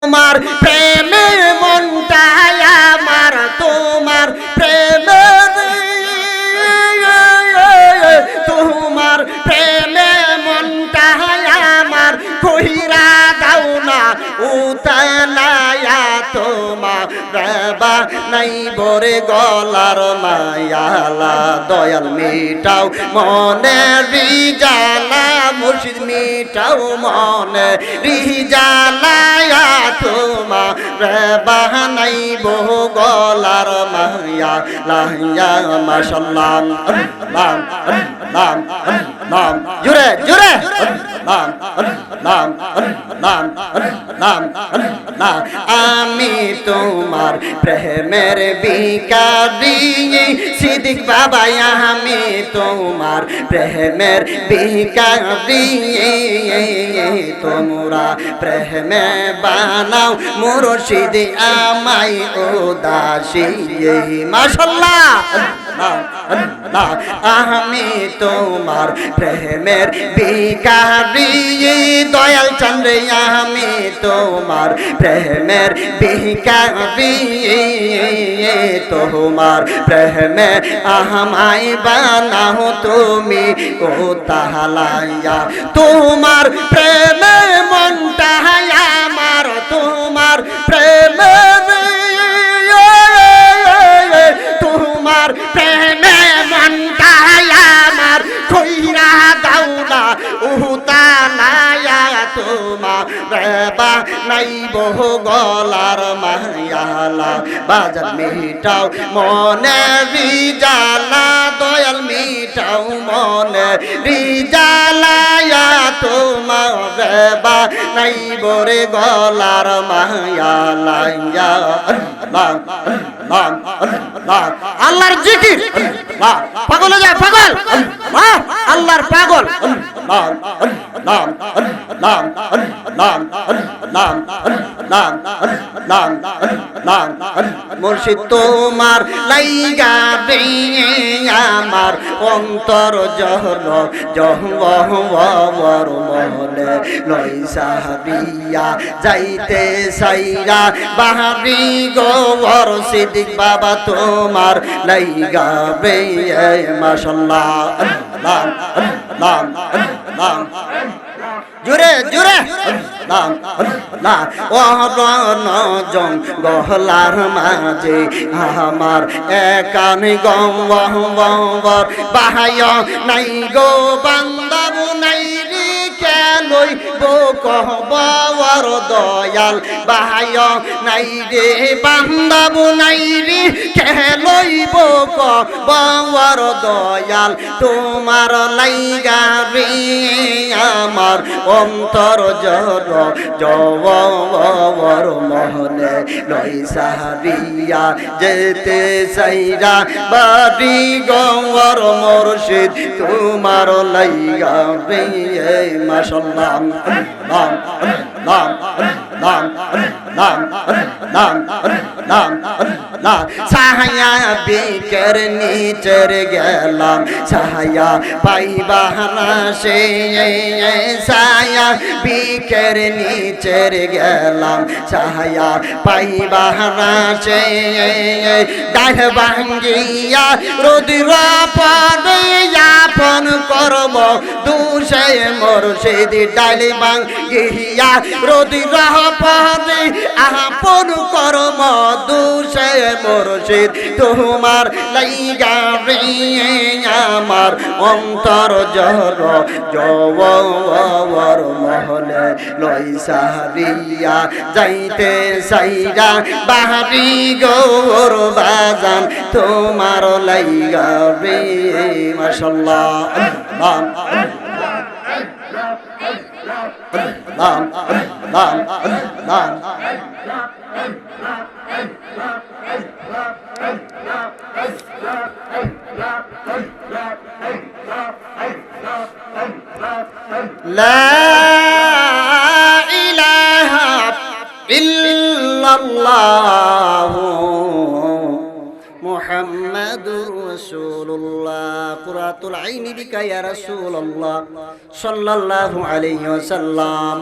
তোমার প্রেমে মনটা আমার, তোমার প্রেমে, তোমার প্রেমে মনটা আমার, কইরা দাও না উতালায়া, তোমার বাবা নাই বরে গলার মায়ালা, দয়াল মিটাও মনে রিজালা, মুর্শিদ মিটাও মনে রিজালায়া, তোমার বাবা নাই বহ গলার মায়ালা। মাশাআল্লাহ নাম নাম নাম জুরে জুরে নাম নাম নাম নাম নাম। আমি তোমার প্রেমের ভিখারি সিদ্দিক বাবা, আমি তোমার প্রেমের ভিখারি, তোমরা প্রেমে বানাও মুর্শিদ আমায় উদাসী। মাশাআল্লাহ আমি তোমার প্রেমের ভিখারি দয়াল চন্দ্র, আমি তোমার প্রেমের ভিখারি, তোমার প্রেমে আমায় বানাও তুমি ও তাহলায়া, তোমার প্রেমে মনটা আমার, তোমার প্রেমে, তোমার প্রেমে মনটা আমার, কইরা দাও না উতালায়া, তোমার বাবা নাই বহ গলার মায়ালা, বাজার মিটাও মনে রিজালা, দয়াল মিটাও মনে রিজালায়া, তোমার বাবা নাই বরে গলার মায়ালা। আল্লাহর জিকির পাগল হয়ে যায়, পাগল আল্লাহর পাগল। মুর্শিদ তোমার লাইগা রে আমার অন্তর জহর জহর মহলে লইসা দিয়া, যাইতে সাইরা বাহারি গোবর সিদ্দিক বাবা তোমার লাইগা রে। মাশাআল্লাহ নাম নাম নাম জুরে জুরে নাম না অরণ জঙ্গলার মাঝে আমার একান গম্বর বাহায় নাই গো বান্দাবু নাই রে, কেলই বকবর দয়াল বাহায় নাই রে, বান্দাবু নাই রে, কেলই বকবর দয়াল, তোমার লাইগা রে আমার অন্তর জর জবর মহলে লইসা দিয়া, যেতে সাইরা বাড়ি গঙ্গর মুর্শিদ তোমার লাইগা রে। মাশাআল্লাহ নাম নাম নাম নাম নাম নাম না সাহায়া বিকের নিচের গেলাম, সাহায়া পাইবা না সে, সায়া বিকের নিচের গেলাম, সাহায়া পাইবা না সে, ডাঢ় ভাঙ্গিয়া রুদ্র পদে আপন করব দুষে মুর্শিদ, ডাল ভাঙ্গিয়া রুদ্র পদে আপন করব দুষে মুর্শিদ, তোমার লাইগা রে আমার অন্তর জহর জবর মহলে লইসা দিয়া, যাইতে সাইরা বাহারি গৌর বাজান তোমার লাইগা রে। মাশাআল্লাহ নাম নাম নাম নাম লা ইলাহা ইল্লাল্লাহু মুহাম্মাদুর রাসূলুল্লাহ। কুরাতুল আইনি বিকা ইয়া রাসূলুল্লাহ সাল্লাল্লাহু আলাইহি ওয়াসাল্লাম।